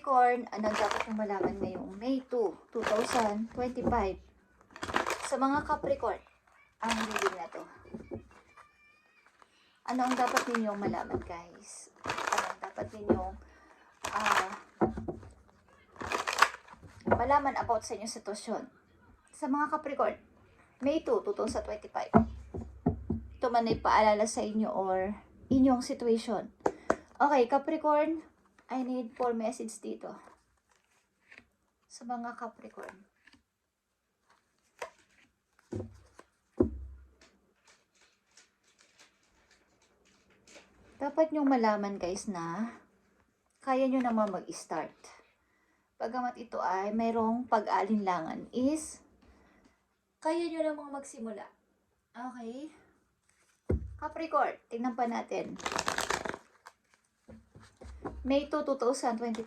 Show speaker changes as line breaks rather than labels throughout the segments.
Capricorn, anong dapat mong malaman ngayong May 2, 2025? Sa mga Capricorn, ang reading na to. Ano ang dapat ninyong malaman, guys? Ano ang dapat ninyong malaman about sa inyong sitwasyon? Sa mga Capricorn, May 2, 2025. Ito man ay paalala sa inyo or inyong situation. Okay, Capricorn, I need 4 message dito. Sa mga Capricorn. Dapat nyong malaman, guys, na kaya nyo naman mag-start. Bagamat ito ay mayroong pag-alinlangan is kaya nyo namang magsimula. Okay? Capricorn, tingnan pa natin. May 2, 2025.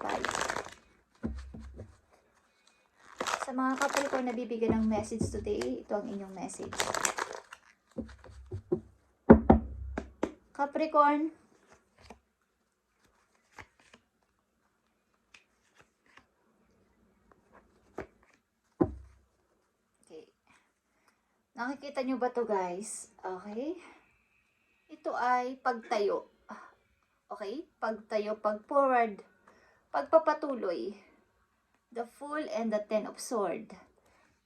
Sa mga Capricorn na bibigyan ng message today, ito ang inyong message. Capricorn, okay. Nakikita nyo ba to, guys? Okay. Ito ay pagtayo. Okay? Pagtayo, pag-forward, pagpapatuloy. The Fool and the Ten of Swords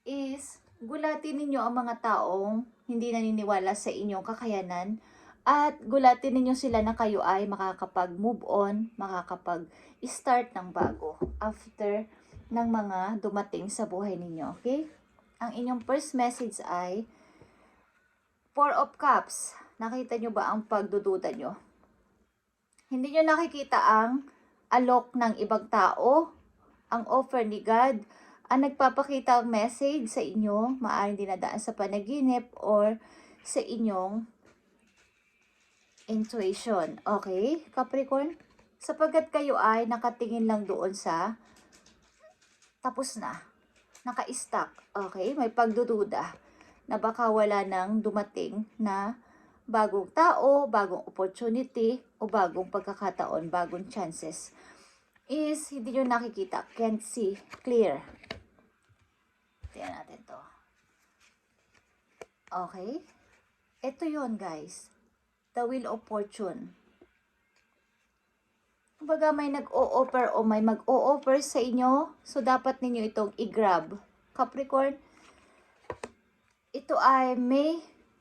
is gulatin ninyo ang mga taong hindi naniniwala sa inyong kakayanan at gulatin ninyo sila na kayo ay makakapag-move on, makakapag-start ng bago after ng mga dumating sa buhay ninyo. Okay? Ang inyong first message ay 4 of Cups. Nakita nyo ba ang pagdududa nyo? Hindi nyo nakikita ang alok ng ibang tao, ang offer ni God, ang nagpapakita ang message sa inyo, maaaring dinadaan sa panaginip or sa inyong intuition. Okay, Capricorn? Sapagkat kayo ay nakatingin lang doon sa tapos na, naka-stuck. Okay, may pagdududa na baka wala nang dumating na bagong tao, bagong opportunity, o bagong pagkakataon, bagong chances. Is hindi nyo nakikita, can't see clear. Tingnan natin to. Okay? Ito yon, guys. The Wheel of Fortune. Kumbaga may nag-o-offer o may mag-o-offer sa inyo, so dapat ninyo itong i-grab. Capricorn, ito ay May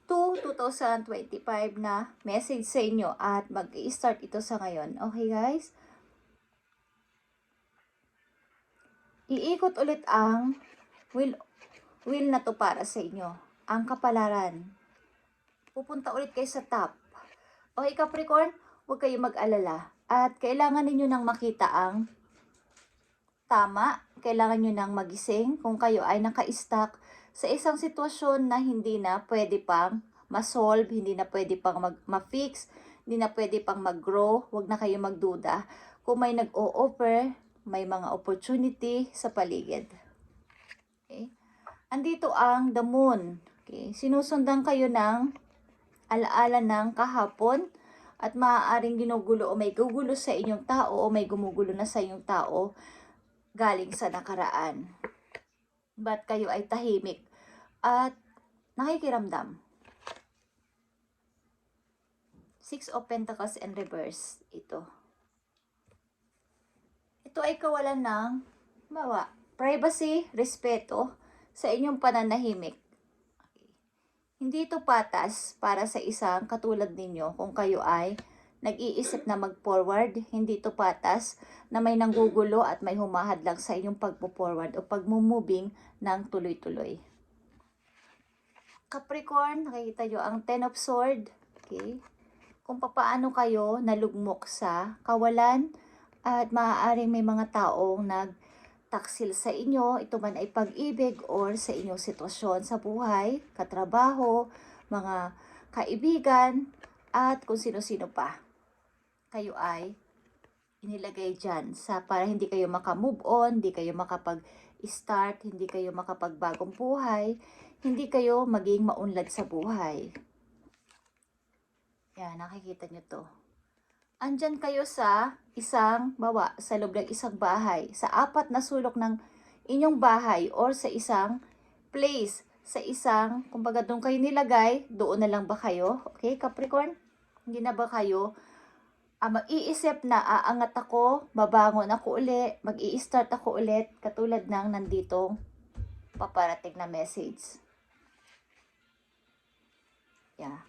2, 2025 na message sa inyo at mag-i-start ito sa ngayon. Okay, guys? Iikot ulit ang wheel na to para sa inyo. Ang kapalaran. Pupunta ulit kayo sa top. Okay, Capricorn? Huwag kayong mag-alala. At kailangan ninyo nang makita ang tama. Kailangan nyo nang magising kung kayo ay naka-stuck sa isang sitwasyon na hindi na pwede pang ma-solve, hindi na pwede pang ma-fix, hindi na pwede pang mag-grow. Huwag na kayo magduda. Kung may nag-o-offer, may mga opportunity sa paligid. Okay? Andito ang the moon. Okay? Sinusundan kayo ng alaala ng kahapon at maaaring ginugulo o may gugulo sa inyong tao o may gumugulo na sa inyong tao galing sa nakaraan. But kayo ay tahimik at nakikiramdam. 6 of Pentacles in reverse. Ito. Ito ay kawalan ng privacy, respeto sa inyong pananahimik. Okay. Hindi ito patas para sa isang katulad ninyo kung kayo ay nag-iisip na mag-forward. Hindi ito patas na may nanggugulo at may humahadlang sa inyong pagpo-forward o pag-moving ng tuloy-tuloy. Capricorn, nakikita nyo ang Ten of Swords. Okay? Kung paano kayo nalugmok sa kawalan at maaaring may mga taong nagtaksil sa inyo, ito man ay pag-ibig or sa inyong sitwasyon sa buhay, katrabaho, mga kaibigan, at kung sino-sino pa. Kayo ay inilagay dyan para hindi kayo makamove on, hindi kayo makapag-start, hindi kayo makapagbagong buhay, hindi kayo maging maunlad sa buhay. Yan, nakikita nyo to. andyan kayo sa sa loob ng isang bahay, sa apat na sulok ng inyong bahay or sa isang place, sa isang, kumbaga doon kayo nilagay, doon na lang ba kayo? Okay, Capricorn? Hindi na ba kayo mag-iisip na aangat ako, babangon ako uli, mag-i-start ako ulit, katulad ng nanditong paparating na message. Yeah.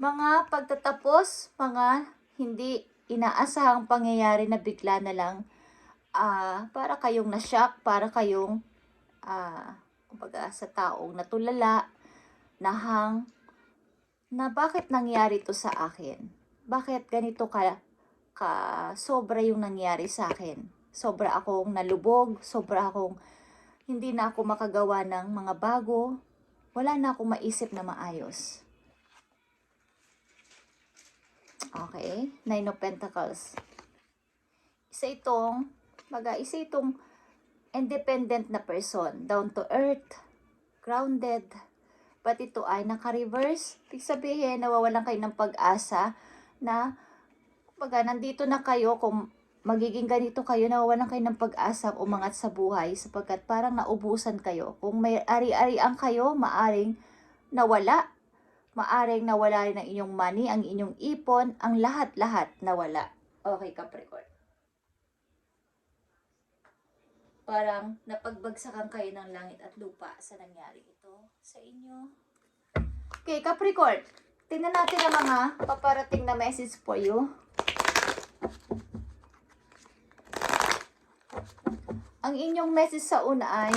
Mga pagtatapos, mga hindi inaasahang pangyayari na bigla na lang, para kayong na-shock, para kayong, kumbaga sa taong natulala, nahang, na bakit nangyari to sa akin? Bakit ganito sobra yung nangyari sa akin? Sobra akong nalubog, sobra akong hindi na ako makagawa ng mga bago, wala na akong maisip na maayos. Okay, Nine of Pentacles. Isa itong independent na person, down to earth, grounded, but ito ay naka-reverse. Ibig sabihin, nawawalan kayo ng pag-asa na, kumbaga, nandito na kayo, kung magiging ganito kayo, nawawalan kayo ng pag-asa umangat sa buhay, sapagkat parang naubusan kayo. Kung may ari-arian kayo, maaring nawala rin ang inyong money, ang inyong ipon, ang lahat-lahat nawala. Okay, Capricorn. Parang napagbagsakan kayo ng langit at lupa sa nangyari ito sa inyo. Okay, Capricorn. Tingnan natin ang mga paparating na message for you. Ang inyong message sa una ay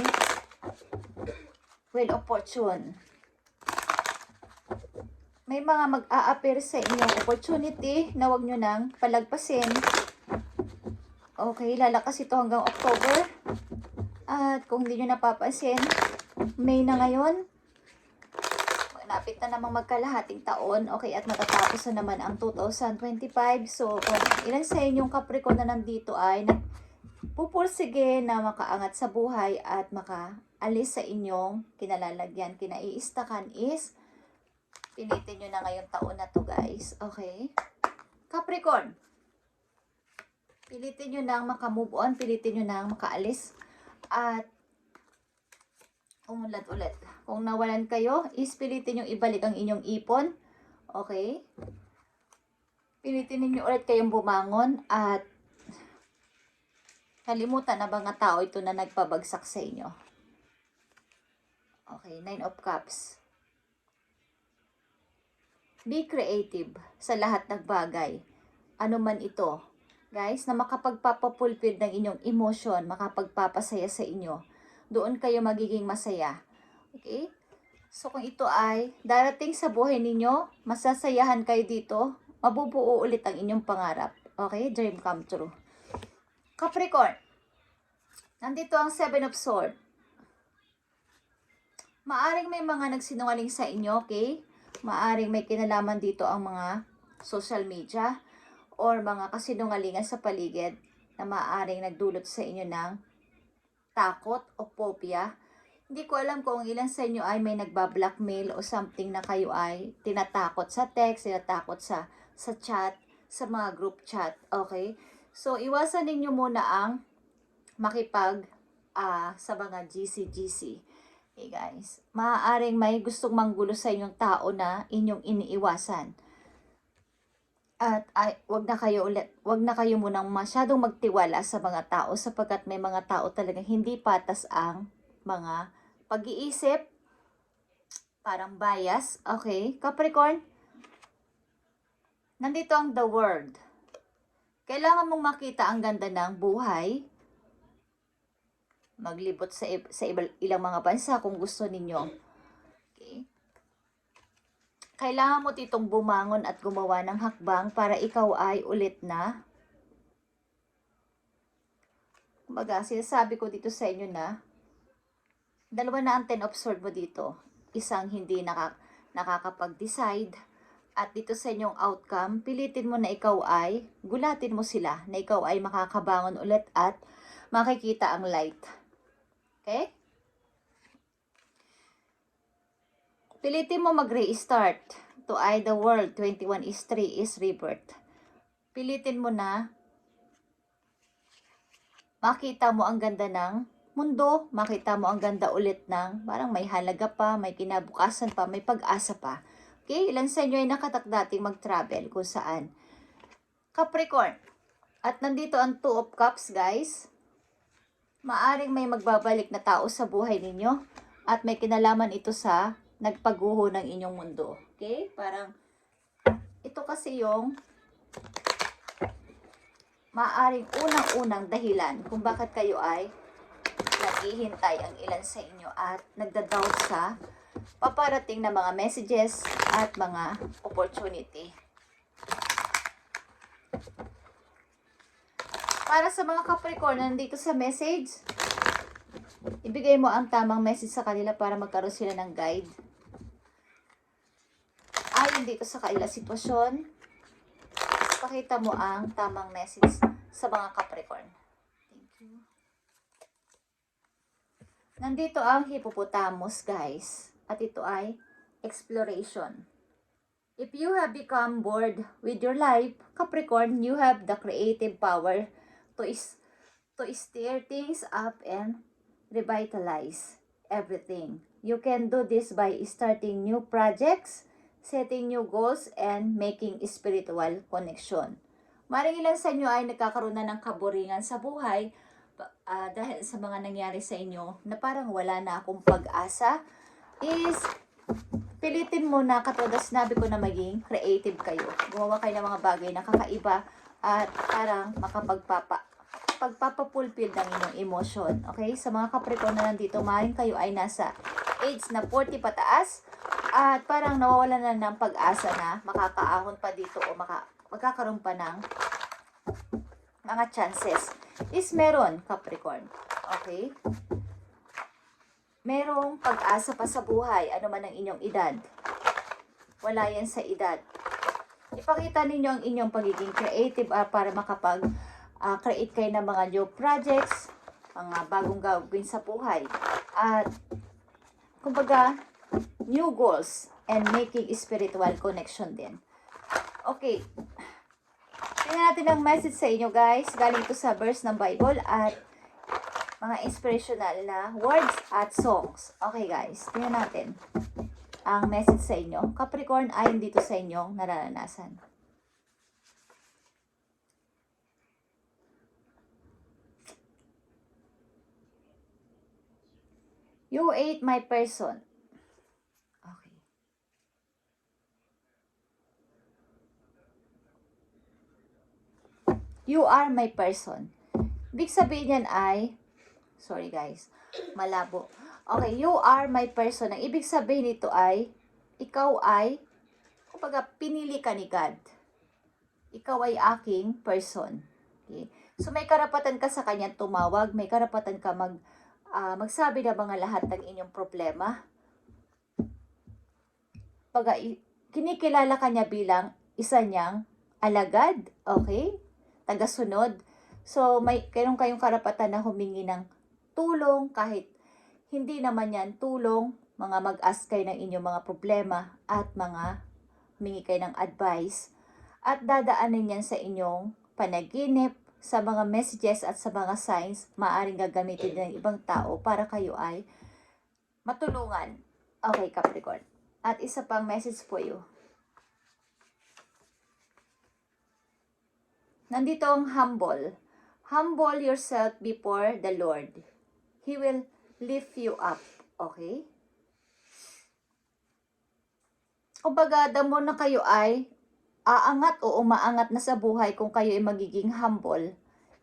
Wheel of Fortune. May mga mag-a-appear sa inyong opportunity na huwag nyo nang palagpasin. Okay, lalakas ito hanggang October. At kung hindi nyo napapansin, May na ngayon. Malapit na namang magkalahating taon. Okay, at matatapos na naman ang 2025. So, kung ilan sa inyong Capricorn na nandito ay pupursige na makaangat sa buhay at makaalis sa inyong kinalalagyan, kinaiistakan is pilitin nyo na ngayong taon na to, guys. Okay? Capricorn, pilitin nyo nang makamove on, pilitin nyo nang makaalis at umunlad ulit. Kung nawalan kayo, is pilitin nyo ibalik ang inyong ipon. Okay? Pilitin ninyo ulit kayong bumangon at kalimutan na mga tao ito na nagpabagsak sa inyo. Okay, Nine of Cups. Be creative sa lahat ng bagay. Ano man ito. Guys, na makapagpapapulfil ng inyong emosyon, makapagpapasaya sa inyo. Doon kayo magiging masaya. Okay? So kung ito ay darating sa buhay ninyo, masasayahan kayo dito, mabubuo ulit ang inyong pangarap. Okay? Dream come true. Capricorn, nandito ang Seven of Swords. Maaring may mga nagsinungaling sa inyo, okay? Maaring may kinalaman dito ang mga social media or mga kasinungalingan sa paligid na maaring nagdulot sa inyo ng takot o phobia. Hindi ko alam kung ilan sa inyo ay may nagbablackmail o something na kayo ay tinatakot sa text, tinatakot sa chat, sa mga group chat, okay? So, iwasan ninyo muna ang makipag sa mga GC. Okay, guys. Maaaring may gustong manggulo sa inyong tao na inyong iniiwasan. At wag na kayo munang masyadong magtiwala sa mga tao sapagkat may mga tao talagang hindi patas ang mga pag-iisip, parang bias. Okay, Capricorn, nandito ang The World. Kailangan mong makita ang ganda ng buhay, maglibot sa ilang mga bansa kung gusto ninyo. Okay? Kailangan mo ditong bumangon at gumawa ng hakbang para ikaw ay ulit na, kumbaga, sinasabi ko dito sa inyo na dalawa na ang 10 of Swords mo dito. Isang hindi nakakapag-decide. At dito sa inyong outcome, pilitin mo na ikaw ay, gulatin mo sila, na ikaw ay makakabangon ulit at makikita ang light. Okay? Pilitin mo mag-restart. To I, the world, 21 is 3 is rebirth. pilitin mo na makita mo ang ganda ng mundo, makita mo ang ganda ulit ng parang may halaga pa, may kinabukasan pa, may pag-asa pa. Okay, ilan sa inyo ay nakatakdating mag-travel kung saan? Capricorn. At nandito ang Two of Cups, guys. Maaring may magbabalik na tao sa buhay ninyo at may kinalaman ito sa nagpaguho ng inyong mundo. Okay? Parang ito kasi yung maaring unang-unang dahilan kung bakit kayo ay naghihintay ang ilan sa inyo at nagda-doubt sa paparating na mga messages at mga opportunity. Para sa mga Capricorn nandito sa message, ibigay mo ang tamang message sa kanila para magkaroon sila ng guide. Ayon dito sa kanila sitwasyon, pakita mo ang tamang message sa mga Capricorn. Thank you. Nandito ang Hippopotamus, guys. At ito ay exploration. If you have become bored with your life, Capricorn, you have the creative power to stir things up and revitalize everything. You can do this by starting new projects, setting new goals, and making spiritual connection. Maring ilan sa inyo ay nagkakaroon na ng kaboringan sa buhay dahil sa mga nangyari sa inyo na parang wala na akong pag-asa, is pilitin mo na, katulad na sinabi ko, na maging creative kayo. Gumawa kayo ng mga bagay na kakaiba at parang pagpapapulfill ng inyong emotion. Okay? Sa mga Capricorn na nandito, maaaring kayo ay nasa age na 40 pataas at parang nawawalan na ng pag-asa na makakaahon pa dito o magkakaroon pa ng mga chances. Is meron, Capricorn. Okay? Merong pag-asa pa sa buhay, ano man ang inyong edad. Wala yan sa edad. Ipakita ninyo ang inyong pagiging creative para makapag-create kayo ng mga new projects, mga bagong gagawin sa buhay. At, kumbaga, new goals and making spiritual connection din. Okay. Tingnan natin ang message sa inyo, guys. Galing ito sa verse ng Bible at mga inspirational na words at songs. Okay, guys. Tingnan natin ang message sa inyo. Capricorn, ayon dito sa inyong nararanasan. You ate my person. Okay. You are my person. Ibig sabihin yan ay, sorry guys, malabo. Okay, you are my person. Ang ibig sabihin nito ay, ikaw ay, kumbaga, pinili ka ni God. Ikaw ay aking person. Okay? So, may karapatan ka sa kanya tumawag, may karapatan ka magsabi na mga lahat ng inyong problema. Kinikilala ka niya bilang isa niyang alagad, okay? Tagasunod. So, kayong karapatan na humingi ng tulong kahit hindi naman yan tulong, mga mag-ask kayo ng inyong mga problema at humingi kayo ng advice at dadaanin yan sa inyong panaginip, sa mga messages at sa mga signs, maaaring gagamitin ng ibang tao para kayo ay matulungan. Okay, Capricorn. At isa pang message for you. Nandito ang humble. Humble yourself before the Lord. He will lift you up. Okay? Kumbaga, the more na kayo ay aangat o umaangat na sa buhay kung kayo ay magiging humble,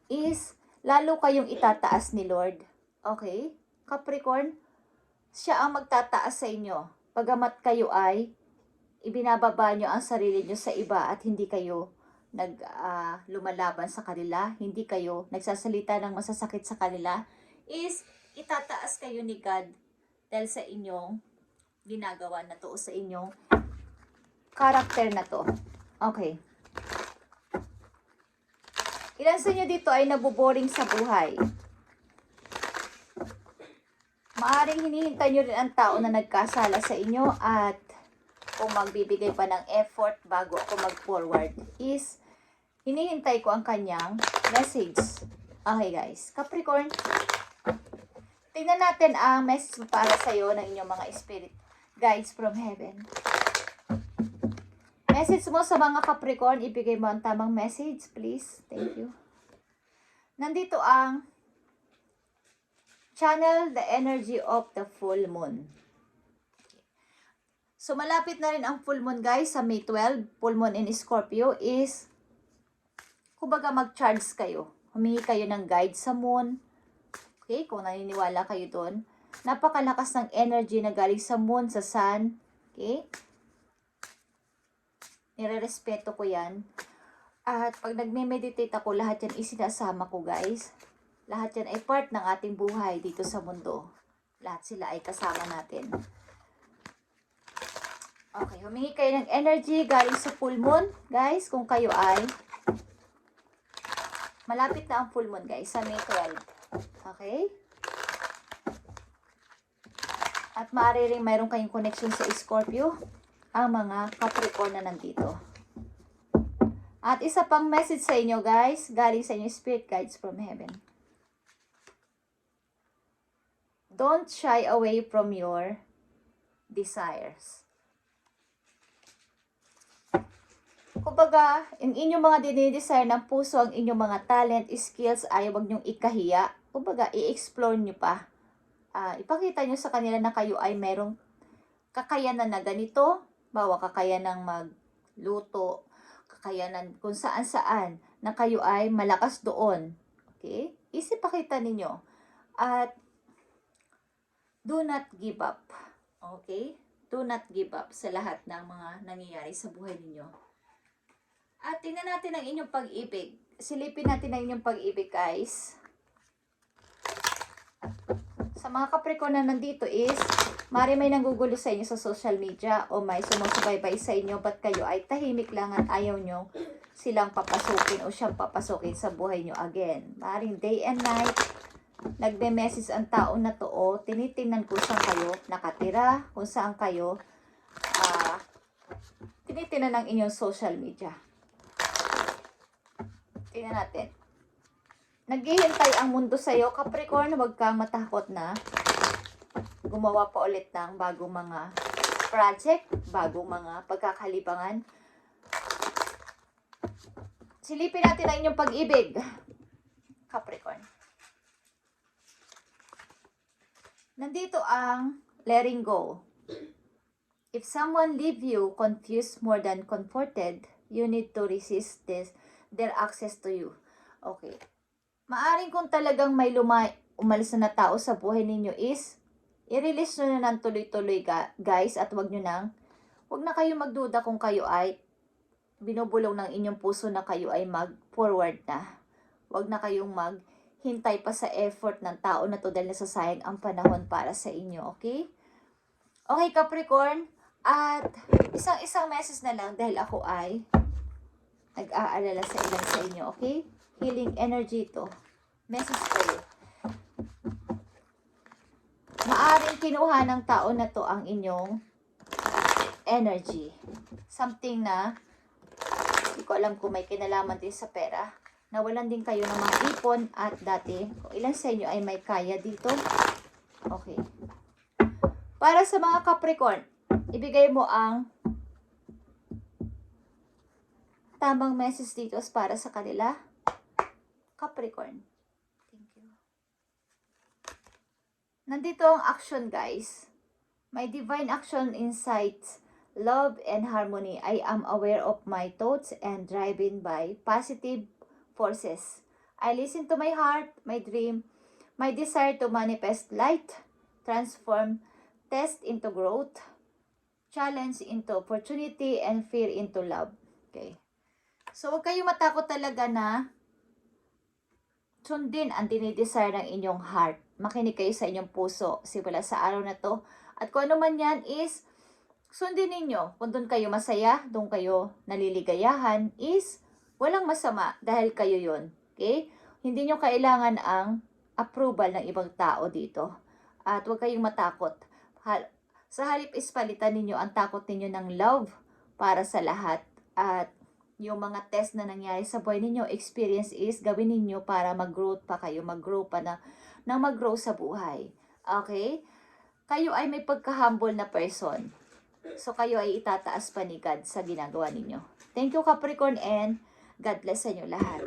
is lalo kayong itataas ni Lord. Okay? Capricorn, siya ang magtataas sa inyo. Pagamat kayo ay ibinababa nyo ang sarili nyo sa iba at hindi kayo lumalaban sa kanila, hindi kayo nagsasalita ng masasakit sa kanila, is itataas kayo ni God dahil sa inyong ginagawa na to o sa inyong character na to. Okay. Ilan sa inyo dito ay nabuboring sa buhay? Maaring hinihintay nyo rin ang tao na nagkasala sa inyo at kung magbibigay pa ng effort bago ako mag-forward, is hinihintay ko ang kanyang message. Okay guys, Capricorn, tingnan natin ang message para sa'yo ng inyong mga spirit guides from heaven. Message mo sa mga Capricorn, ibigay mo ang tamang message, please. Thank you. Nandito ang channel the energy of the full moon. So, malapit na rin ang full moon, guys, sa May 12. Full moon in Scorpio is, kumbaga mag-charge kayo. Humingi kayo ng guide sa moon. Okay, kung naniniwala kayo doon. Napakalakas ng energy na galing sa moon, sa sun. Okay? Nire-respeto ko yan. At pag nagme-meditate ako, lahat yan isinasama ko, guys. Lahat yan ay part ng ating buhay dito sa mundo. Lahat sila ay kasama natin. Okay, humingi kayo ng energy galing sa full moon, guys. Kung kayo ay malapit na ang full moon, guys, sa May 12. Okay? At maaari rin mayroon kayong connection sa Scorpio, ang mga Capricorn na nandito. At isa pang message sa inyo, guys, galing sa inyo spirit guides from heaven. Don't shy away from your desires. Kumbaga, yung inyong mga dinidesire ng puso, ang inyong mga talent, skills, ay huwag niyong ikahiya. Kumbaga, i-explore niyo pa. Ipakita niyo sa kanila na kayo ay merong kakayanan na ganito. Bawa kakayanan magluto, kakayanan kung saan-saan, na kayo ay malakas doon. Okay? Isipakita ninyo. At do not give up. Okay? Do not give up sa lahat ng mga nangyayari sa buhay ninyo. At tingnan natin ang inyong pag-ibig. Silipin natin ang inyong pag-ibig, guys. Sa mga Capricorn na nandito is, mari may nanggugulo sa inyo sa social media o may sumusubaybay sa inyo, ba't kayo ay tahimik lang at ayaw nyo silang papasukin o siyang papasukin sa buhay nyo again. Maring day and night, nagbe-message ang tao na to o tinitingnan kung saan kayo nakatira, kung saan kayo tinitingnan ng inyong social media. Tingnan natin. Naghihintay ang mundo sa'yo, Capricorn, huwag kang matakot na gumawa pa ulit ng bagong mga project, bagong mga pagkakalibangan. Silipin natin ang inyong pag-ibig, Capricorn. Nandito ang letting go. If someone leave you confused more than comforted, you need to resist their access to you. Okay. Maaring kung talagang may umalis na tao sa buhay ninyo is, i-release nyo na ng tuloy-tuloy, guys, at wag na kayo magduda kung kayo ay binubulong ng inyong puso na kayo ay mag-forward na. Wag na kayong maghintay pa sa effort ng tao na to dahil nasasayang ang panahon para sa inyo, okay? Okay, Capricorn, at isang message na lang dahil ako ay nag-aalala sa ilan sa inyo, okay? Healing energy to. Message kayo. Maaring kinuha ng tao na to ang inyong energy. Something na, hindi ko alam kung may kinalaman din sa pera. Nawalan din kayo ng mga ipon at dati, kung ilan sa inyo ay may kaya dito. Okay. Para sa mga Capricorn, ibigay mo ang tamang message dito para sa kanila. Capricorn. Thank you. Nandito ang action, guys. My divine action insights, love and harmony. I am aware of my thoughts and driven by positive forces. I listen to my heart, my dream, my desire to manifest light, transform test into growth, challenge into opportunity, and fear into love. Okay. So, huwag kayong matakot talaga na sundin ang dinidesire ng inyong heart. Makinig kayo sa inyong puso simula sa araw na to. At kung ano man yan is, sundin ninyo. Kung doon kayo masaya, doon kayo naliligayahan, is walang masama dahil kayo yon. Okay? Hindi nyo kailangan ang approval ng ibang tao dito. At huwag kayong matakot. Sa halip is palitan ninyo ang takot ninyo ng love para sa lahat. At yung mga test na nangyari sa buhay ninyo, experience is gawin ninyo para mag-grow pa kayo, mag-grow pa na mag-grow sa buhay. Okay? Kayo ay may pagka-humble na person. So, kayo ay itataas pa ni God sa ginagawa ninyo. Thank you, Capricorn, and God bless sa inyo lahat.